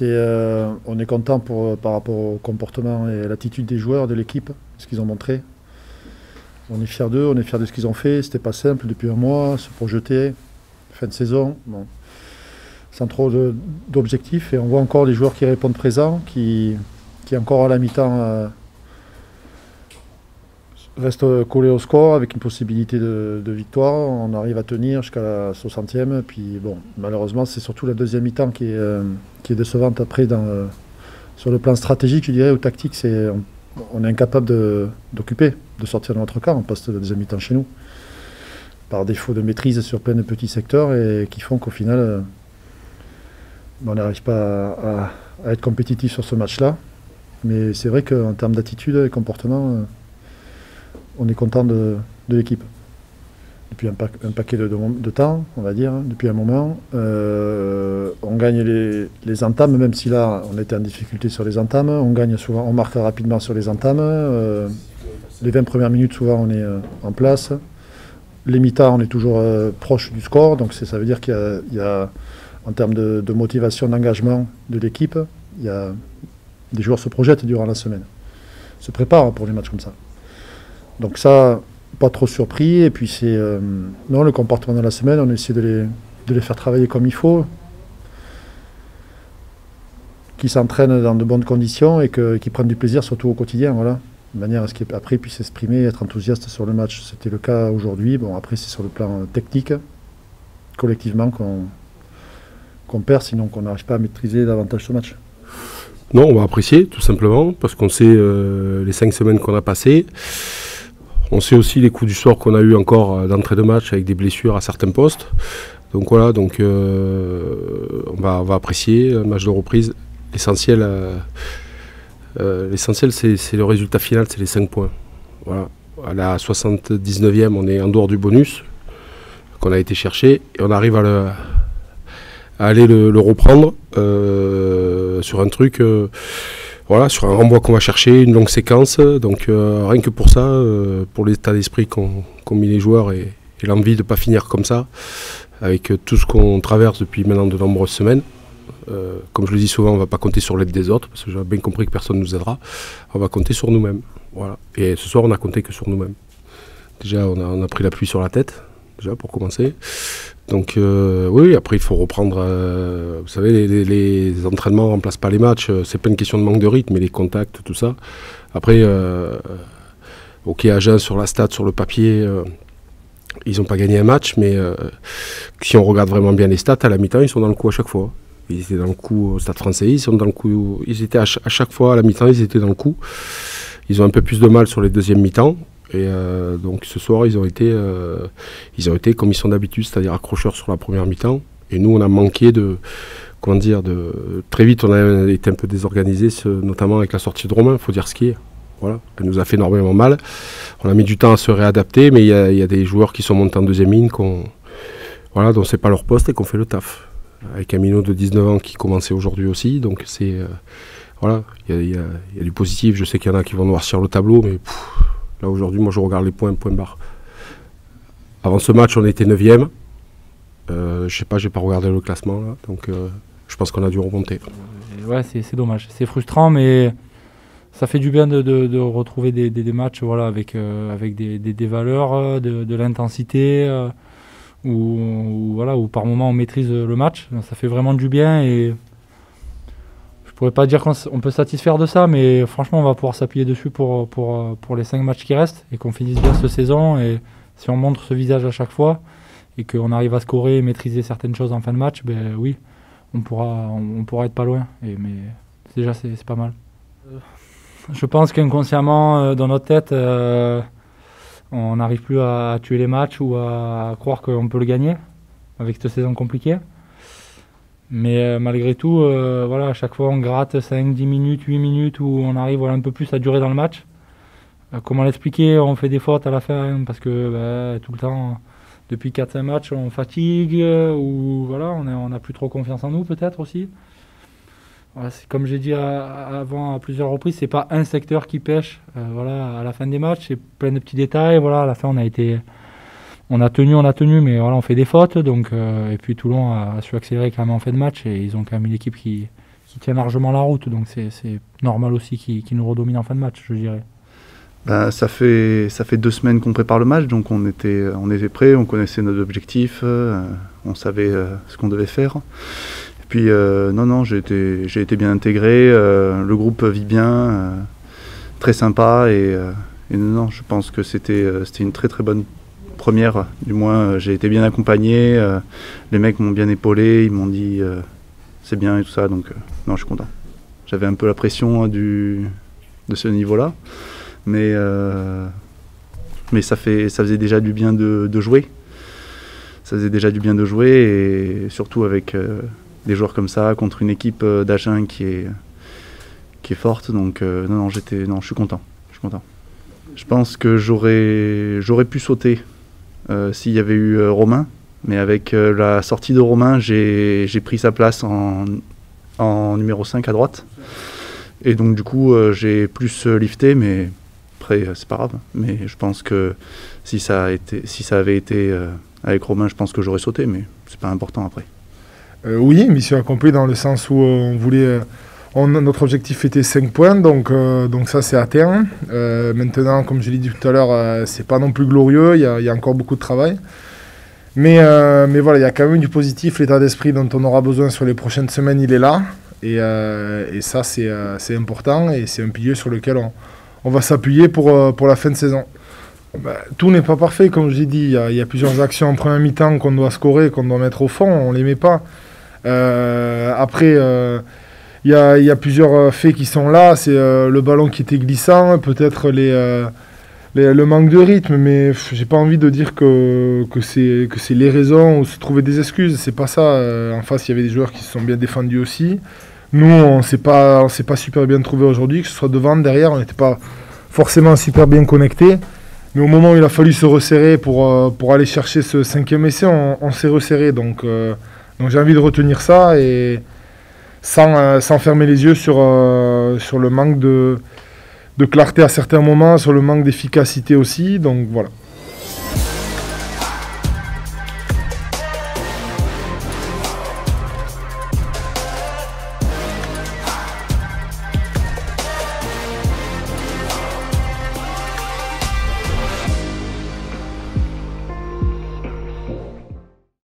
On est content par rapport au comportement et à l'attitude des joueurs, de l'équipe, ce qu'ils ont montré. On est fiers d'eux, on est fiers de ce qu'ils ont fait. C'était pas simple depuis un mois, se projeter, fin de saison, bon, sans trop d'objectifs. Et on voit encore les joueurs qui répondent présents, qui encore à la mi-temps restent collés au score avec une possibilité de victoire. On arrive à tenir jusqu'à la 60e. Puis bon, malheureusement, c'est surtout la deuxième mi-temps qui est décevante après sur le plan stratégique, je dirais, ou tactique. On est incapable d'occuper, de sortir de notre camp. On passe la deuxième mi-temps chez nous, par défaut de maîtrise sur plein de petits secteurs et qui font qu'au final, on n'arrive pas à être compétitif sur ce match-là. Mais c'est vrai qu'en termes d'attitude et comportement, on est content de l'équipe. Depuis un paquet de temps, on va dire, depuis un moment. On gagne les entames, même si là, on était en difficulté sur les entames. On gagne souvent, on marque rapidement sur les entames. Les 20 premières minutes, souvent, on est en place. Les mi-temps, on est toujours proche du score. Donc ça veut dire qu'il y a, en termes de motivation, d'engagement de l'équipe, des joueurs se projettent durant la semaine, se préparent pour les matchs comme ça. Donc ça, pas trop surpris. Et puis non, le comportement de la semaine, on essaie de les faire travailler comme il faut, qu'ils s'entraînent dans de bonnes conditions et qu'ils prennent du plaisir, surtout au quotidien, voilà. De manière à ce qu'après ils puissent s'exprimer, être enthousiastes sur le match. C'était le cas aujourd'hui. Bon, après c'est sur le plan technique, collectivement, qu'on perd, sinon qu'on n'arrive pas à maîtriser davantage ce match. Non, on va apprécier, tout simplement, parce qu'on sait les 5 semaines qu'on a passées. On sait aussi les coups du sort qu'on a eu encore d'entrée de match avec des blessures à certains postes. Donc voilà, on va apprécier un match de reprise. L'essentiel, c'est le résultat final, c'est les 5 points. Voilà. À la 79e, on est en dehors du bonus qu'on a été chercher et on arrive à aller le reprendre sur un truc, sur un renvoi qu'on va chercher, une longue séquence. Donc rien que pour ça, pour l'état d'esprit qu'ont mis les joueurs et l'envie de ne pas finir comme ça, avec tout ce qu'on traverse depuis maintenant de nombreuses semaines. Comme je le dis souvent, on ne va pas compter sur l'aide des autres, parce que j'ai bien compris que personne ne nous aidera. On va compter sur nous-mêmes. Voilà. Et ce soir, on n'a compté que sur nous-mêmes. Déjà, on a pris la pluie sur la tête, déjà pour commencer. Donc oui, après il faut reprendre, vous savez, les entraînements ne remplacent pas les matchs, c'est pas une question de manque de rythme, mais les contacts, tout ça. Après, ok, Agen sur la stat, sur le papier, ils n'ont pas gagné un match, mais si on regarde vraiment bien les stats, à la mi-temps, ils sont dans le coup à chaque fois. Ils étaient dans le coup au Stade Français, ils sont dans le coup, ils étaient à chaque fois à la mi-temps, ils étaient dans le coup. Ils ont un peu plus de mal sur les deuxièmes mi-temps. Et donc ce soir, ils ont été comme ils sont d'habitude, c'est-à-dire accrocheurs sur la première mi-temps. Et nous, on a manqué très vite, on a été un peu désorganisés, notamment avec la sortie de Romain, il faut dire ce qui est. Voilà, elle nous a fait énormément mal. On a mis du temps à se réadapter, mais il y a des joueurs qui sont montés en deuxième ligne, dont c'est pas leur poste et qu'on fait le taf. Avec un minot de 19 ans qui commençait aujourd'hui aussi, donc c'est il y a du positif. Je sais qu'il y en a qui vont noircir le tableau, mais là aujourd'hui, moi je regarde les points barre. Avant ce match, on était 9e. Je sais pas, j'ai pas regardé le classement là, donc je pense qu'on a dû remonter. Ouais, c'est dommage, c'est frustrant, mais ça fait du bien de retrouver des matchs, avec des valeurs, de l'intensité, où par moment on maîtrise le match. Ça fait vraiment du bien et je pourrais pas dire qu'on peut satisfaire de ça, mais franchement on va pouvoir s'appuyer dessus pour les 5 matchs qui restent et qu'on finisse bien cette saison. Et si on montre ce visage à chaque fois et qu'on arrive à scorer et maîtriser certaines choses en fin de match, ben oui, on pourra être pas loin. Mais déjà c'est pas mal. Je pense qu'inconsciemment dans notre tête, on n'arrive plus à tuer les matchs ou à croire qu'on peut le gagner avec cette saison compliquée. Mais malgré tout, à chaque fois on gratte 5, 10 minutes, 8 minutes où on arrive un peu plus à durer dans le match. Comment l'expliquer? On fait des fautes à la fin parce que tout le temps, depuis 4-5 matchs, on fatigue ou on n'a plus trop confiance en nous peut-être aussi. C'est comme j'ai dit avant à plusieurs reprises, c'est pas un secteur qui pêche. À la fin des matchs, c'est plein de petits détails. À la fin, on a tenu, mais on fait des fautes. Donc, et puis Toulon a su accélérer quand même en fin de match et ils ont quand même une équipe qui tient largement la route. Donc c'est normal aussi qu'ils nous redominent en fin de match, je dirais. Ben, ça fait 2 semaines qu'on prépare le match, donc on était prêts, on connaissait nos objectifs, on savait ce qu'on devait faire. Et puis non, j'ai été bien intégré, le groupe vit bien, très sympa et non, je pense que c'était une très très bonne première. Du moins, j'ai été bien accompagné, les mecs m'ont bien épaulé, ils m'ont dit c'est bien et tout ça, donc non, je suis content. J'avais un peu la pression de ce niveau-là. Mais ça faisait déjà du bien de jouer. Ça faisait déjà du bien de jouer et surtout avec des joueurs comme ça contre une équipe d'Agen qui est forte. Donc non, je suis content. Je pense que j'aurais pu sauter s'il y avait eu Romain, mais avec la sortie de Romain, j'ai pris sa place en numéro 5 à droite. Et donc du coup, j'ai plus lifté, mais après, c'est pas grave. Mais je pense que si ça avait été avec Romain, je pense que j'aurais sauté, mais c'est pas important après. Oui, mission accomplie dans le sens où on voulait... notre objectif était 5 points, donc ça c'est atteint. Maintenant, comme je l'ai dit tout à l'heure, c'est pas non plus glorieux, il y a encore beaucoup de travail. Mais voilà, il y a quand même du positif, l'état d'esprit dont on aura besoin sur les prochaines semaines, il est là. Et ça c'est important et c'est un pilier sur lequel on va s'appuyer pour la fin de saison. Tout n'est pas parfait, comme je l'ai dit, il y a plusieurs actions en première mi-temps qu'on doit scorer, qu'on doit mettre au fond, on ne les met pas. Après... Il y a plusieurs faits qui sont là, c'est le ballon qui était glissant, peut-être le manque de rythme, mais j'ai pas envie de dire que c'est les raisons ou se trouver des excuses, c'est pas ça. En face, il y avait des joueurs qui se sont bien défendus aussi. Nous, on s'est pas super bien trouvé aujourd'hui, que ce soit devant, derrière, on n'était pas forcément super bien connectés. Mais au moment où il a fallu se resserrer pour aller chercher ce 5e essai, on s'est resserré. Donc j'ai envie de retenir ça et... Sans fermer les yeux sur le manque de clarté à certains moments, sur le manque d'efficacité aussi. Donc voilà.